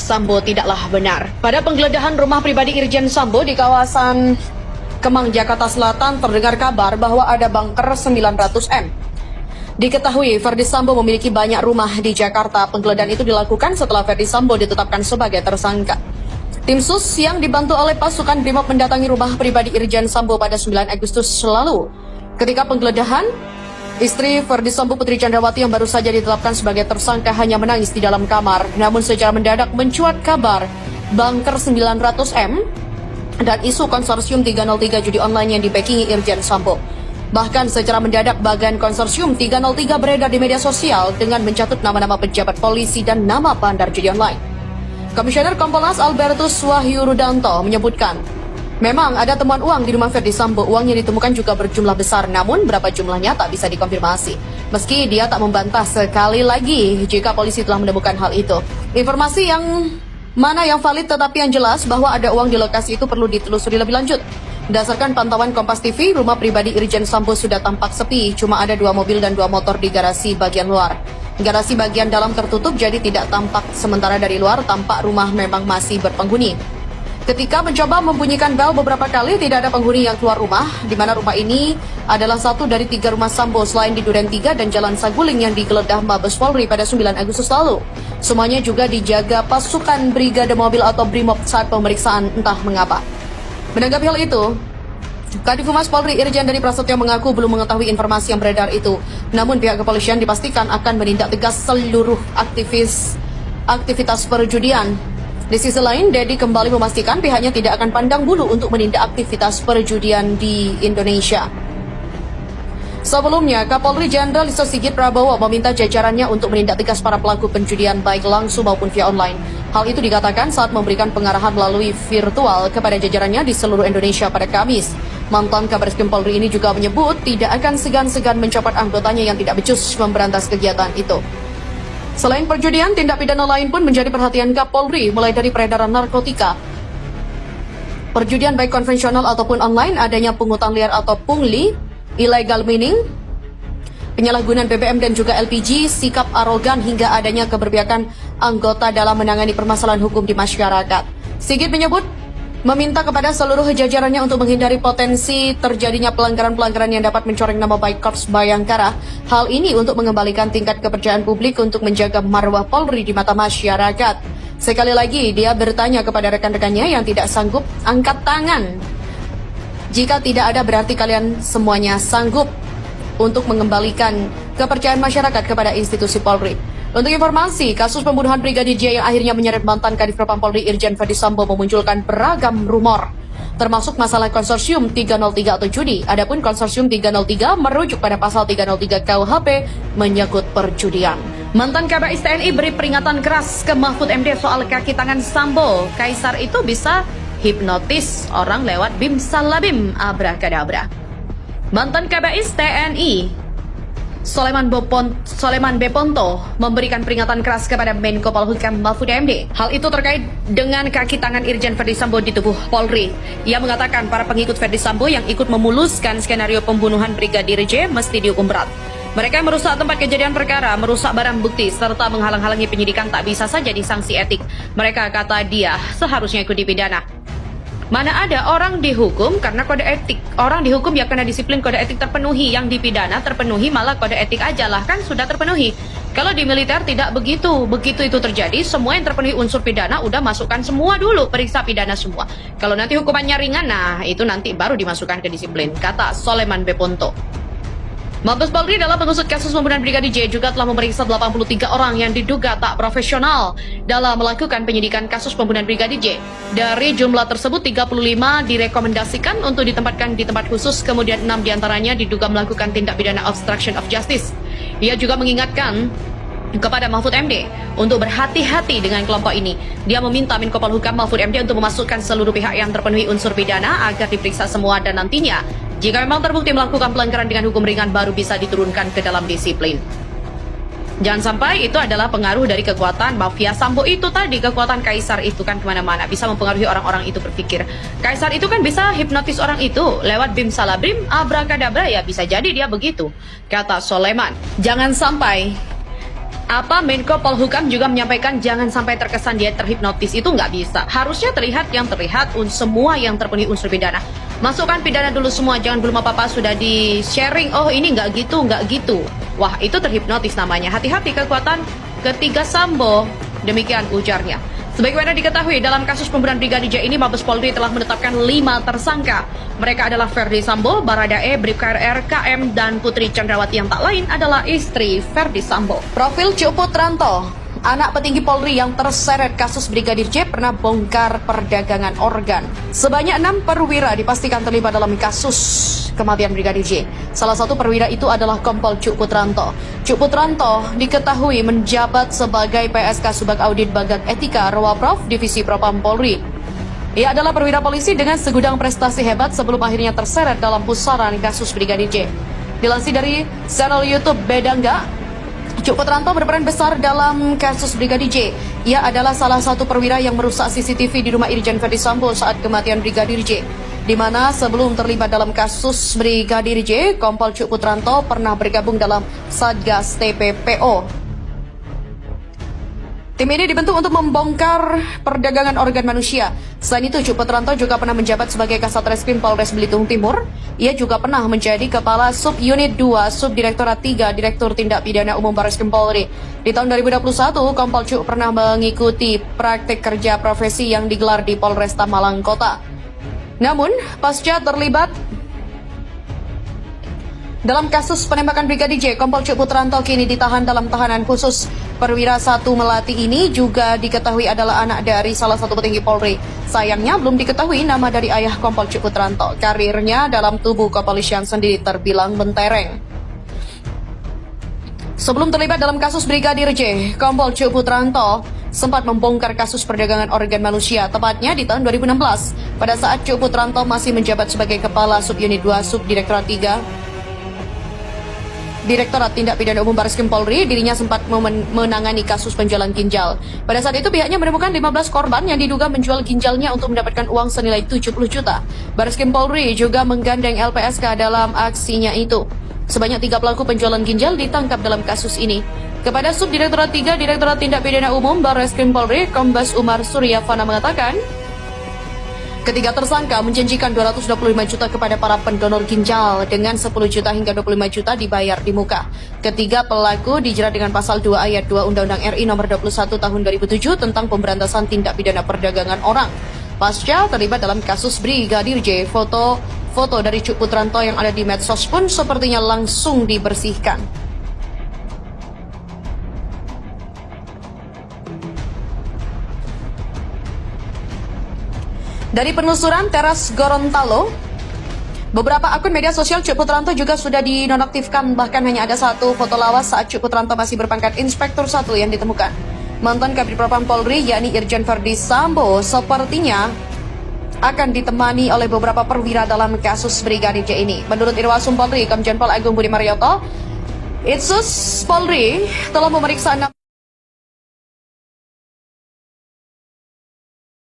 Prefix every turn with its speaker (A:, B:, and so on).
A: Sambo tidaklah benar. Pada penggeledahan rumah pribadi Irjen Sambo di kawasan Kemang, Jakarta Selatan, terdengar kabar bahwa ada bunker 900M. Diketahui Verdi Sambo memiliki banyak rumah di Jakarta. Penggeledahan itu dilakukan setelah Verdi Sambo ditetapkan sebagai tersangka. Tim SUS yang dibantu oleh pasukan BRIMOB mendatangi rumah pribadi Irjen Sambo pada 9 Agustus lalu. Ketika penggeledahan, istri Verdi Sambo, Putri Chandrawati, yang baru saja ditetapkan sebagai tersangka, hanya menangis di dalam kamar. Namun secara mendadak mencuat kabar bunker 900M dan isu konsorsium 303 judi online yang dibackingi Irjen Sambo. Bahkan secara mendadak bagian konsorsium 303 beredar di media sosial dengan mencatut nama-nama pejabat polisi dan nama bandar judi online. Komisioner Kompolnas Albertus Wahyu Rudanto menyebutkan, memang ada temuan uang di rumah Verdi Sambo. Uang yang ditemukan juga berjumlah besar, namun berapa jumlahnya tak bisa dikonfirmasi. Meski dia tak membantah sekali lagi jika polisi telah menemukan hal itu. Informasi yang mana yang valid tetapi yang jelas bahwa ada uang di lokasi itu perlu ditelusuri lebih lanjut. Berdasarkan pantauan Kompas TV, rumah pribadi Irjen Sambo sudah tampak sepi. Cuma ada 2 mobil dan 2 motor di garasi bagian luar. Garasi bagian dalam tertutup jadi tidak tampak, sementara dari luar tampak rumah memang masih berpenghuni. Ketika mencoba membunyikan bel beberapa kali, tidak ada penghuni yang keluar rumah, di mana rumah ini adalah satu dari 3 rumah Sambo selain di Duren 3 dan Jalan Saguling yang digeledah Mabes Polri pada 9 Agustus lalu. Semuanya juga dijaga pasukan Brigade Mobil atau BRIMOB saat pemeriksaan, entah mengapa. Menanggapi hal itu, Kadif Humas Polri Irjen Deni Prasetyo mengaku belum mengetahui informasi yang beredar itu. Namun pihak kepolisian dipastikan akan menindak tegas seluruh aktivitas perjudian. Di sisi lain, Dedi kembali memastikan pihaknya tidak akan pandang bulu untuk menindak aktivitas perjudian di Indonesia. Sebelumnya, Kapolri Jenderal Listio Sigit Prabowo meminta jajarannya untuk menindak tegas para pelaku penjudian baik langsung maupun via online. Hal itu dikatakan saat memberikan pengarahan melalui virtual kepada jajarannya di seluruh Indonesia pada Kamis. Mantan Kabaris Krim Polri ini juga menyebut tidak akan segan-segan mencopot anggotanya yang tidak becus memberantas kegiatan itu. Selain perjudian, tindak pidana lain pun menjadi perhatian Kapolri, mulai dari peredaran narkotika, perjudian baik konvensional ataupun online, adanya pungutan liar atau pungli, illegal mining, penyalahgunaan BBM dan juga LPG, sikap arogan hingga adanya keberpihakan anggota dalam menangani permasalahan hukum di masyarakat. Sigit menyebut meminta kepada seluruh jajarannya untuk menghindari potensi terjadinya pelanggaran-pelanggaran yang dapat mencoreng nama baik Korps Bayangkara. Hal ini untuk mengembalikan tingkat kepercayaan publik untuk menjaga marwah Polri di mata masyarakat. Sekali lagi, dia bertanya kepada rekan-rekannya yang tidak sanggup, angkat tangan. Jika tidak ada, berarti kalian semuanya sanggup untuk mengembalikan kepercayaan masyarakat kepada institusi Polri. Untuk informasi, kasus pembunuhan Brigadir J yang akhirnya menyeret mantan Kadif Propam Polri Irjen Verdi Sambo memunculkan beragam rumor, termasuk masalah konsorsium 303 atau judi. Adapun konsorsium 303 merujuk pada pasal 303 KUHP menyangkut perjudian. Mantan Kabais TNI beri peringatan keras ke Mahfud MD soal kaki tangan Sambo. Kaisar itu bisa hipnotis orang lewat bim salabim abrakadabra. Mantan Kabais TNI Soleman Beponto memberikan peringatan keras kepada Menko Polhukam Mahfud MD. Hal itu terkait dengan kaki tangan Irjen Verdi Sambo di tubuh Polri. Ia mengatakan para pengikut Verdi Sambo yang ikut memuluskan skenario pembunuhan Brigadir J mesti dihukum berat. Mereka yang merusak tempat kejadian perkara, merusak barang bukti, serta menghalang-halangi penyidikan tak bisa saja disanksi etik. Mereka, kata dia, seharusnya ikut dipidana. Mana ada orang dihukum karena kode etik. Orang dihukum ya karena disiplin kode etik terpenuhi. Yang dipidana terpenuhi malah kode etik aja lah, kan sudah terpenuhi. Kalau di militer tidak begitu. Begitu itu terjadi, semua yang terpenuhi unsur pidana udah masukkan semua dulu, periksa pidana semua. Kalau nanti hukumannya ringan, nah itu nanti baru dimasukkan ke disiplin, kata Soleman Beponto. Mabes Polri dalam mengusut kasus pembunuhan Brigadir J juga telah memeriksa 83 orang yang diduga tak profesional dalam melakukan penyidikan kasus pembunuhan Brigadir J. Dari jumlah tersebut, 35 direkomendasikan untuk ditempatkan di tempat khusus, kemudian 6 diantaranya diduga melakukan tindak pidana obstruction of justice. Ia juga mengingatkan kepada Mahfud MD untuk berhati-hati dengan kelompok ini. Dia meminta Menko Polhukam Mahfud MD untuk memasukkan seluruh pihak yang terpenuhi unsur pidana agar diperiksa semua dan nantinya jika memang terbukti melakukan pelanggaran dengan hukum ringan baru bisa diturunkan ke dalam disiplin. Jangan sampai itu adalah pengaruh dari kekuatan mafia Sambo itu tadi, kekuatan Kaisar itu kan kemana-mana, bisa mempengaruhi orang-orang itu berpikir. Kaisar itu kan bisa hipnotis orang itu lewat bim salabrim, abrakadabra, ya bisa jadi dia begitu, kata Soleman. Jangan sampai Apa Menko Polhukam juga menyampaikan jangan sampai terkesan dia terhipnotis, itu nggak bisa. Harusnya terlihat yang terlihat semua yang terpenuhi unsur pidana. Masukkan pidana dulu semua, jangan belum apa-apa sudah di-sharing, oh ini nggak gitu. Wah, itu terhipnotis namanya. Hati-hati kekuatan ketiga Sambo, demikian ujarnya. Sebagaimana diketahui, dalam kasus pembunuhan Brigadir J ini, Mabes Polri telah menetapkan 5 tersangka. Mereka adalah Ferdi Sambo, Baradae, Bribka RR, KM, dan Putri Chandrawati yang tak lain adalah istri Ferdi Sambo. Profil Cuk Putranto, anak petinggi Polri yang terseret kasus Brigadir J pernah bongkar perdagangan organ. Sebanyak 6 perwira dipastikan terlibat dalam kasus kematian Brigadir J. Salah satu perwira itu adalah Kompol Cuk Putranto. Cuk Putranto diketahui menjabat sebagai PSK Subag Audit Bagat Etika Rowaprov Divisi Propam Polri. Ia adalah perwira polisi dengan segudang prestasi hebat sebelum akhirnya terseret dalam pusaran kasus Brigadir J. Dilansir dari channel YouTube Bedangga, Cuk Putranto berperan besar dalam kasus Brigadir J. Ia adalah salah satu perwira yang merusak CCTV di rumah Irjen Ferdi Sambo saat kematian Brigadir J. Di mana sebelum terlibat dalam kasus Brigadir J, Kompol Cuk Putranto pernah bergabung dalam Satgas TPPO. Tim ini dibentuk untuk membongkar perdagangan organ manusia. Selain itu, Cuk Putranto juga pernah menjabat sebagai Kasat Reskrim Polres Belitung Timur. Ia juga pernah menjadi Kepala Sub Unit 2, Subdirektorat 3, Direktur Tindak Pidana Umum Barreskrim Polri. Di tahun 2021, Kompol Cuk pernah mengikuti praktik kerja profesi yang digelar di Polresta Malang Kota. Namun, pasca terlibat dalam kasus penembakan Brigadir J, Kompol Cuk Putranto kini ditahan dalam tahanan khusus. Perwira 1 Melati ini juga diketahui adalah anak dari salah satu petinggi Polri. Sayangnya belum diketahui nama dari ayah Kompol Cuk Putranto. Karirnya dalam tubuh kepolisian sendiri terbilang mentereng. Sebelum terlibat dalam kasus Brigadir J, Kompol Cuk Putranto sempat membongkar kasus perdagangan organ manusia, tepatnya di tahun 2016. Pada saat Cuk Putranto masih menjabat sebagai Kepala Subunit 2 Subdirektorat 3, Direktorat Tindak Pidana Umum Barreskrim Polri, dirinya sempat menangani kasus penjualan ginjal. Pada saat itu pihaknya menemukan 15 korban yang diduga menjual ginjalnya untuk mendapatkan uang senilai 70 juta. Barreskrim Polri juga menggandeng LPSK dalam aksinya itu. Sebanyak 3 pelaku penjualan ginjal ditangkap dalam kasus ini. Kepada Subdirektorat 3 Direktorat Tindak Pidana Umum Barreskrim Polri, Kombes Umar Suryavana mengatakan, ketiga tersangka menjanjikan 225 juta kepada para pendonor ginjal dengan 10 juta hingga 25 juta dibayar di muka. Ketiga pelaku dijerat dengan pasal 2 ayat 2 Undang-Undang RI nomor 21 tahun 2007 tentang pemberantasan tindak pidana perdagangan orang. Pasca terlibat dalam kasus Brigadir J, foto dari Cuk Putranto yang ada di medsos pun sepertinya langsung dibersihkan. Dari penelusuran Teras Gorontalo, beberapa akun media sosial Cuk Putranto juga sudah dinonaktifkan. Bahkan hanya ada satu foto lawas saat Cuk Putranto masih berpangkat Inspektur 1 yang ditemukan. Mantan Kabid Propam Polri, yakni Irjen Ferdi Sambo, sepertinya akan ditemani oleh beberapa perwira dalam kasus Brigadir J ini. Menurut Irwasum Polri, Komjen Pol Agung Budi Marioto, Itsus Polri telah memeriksa 6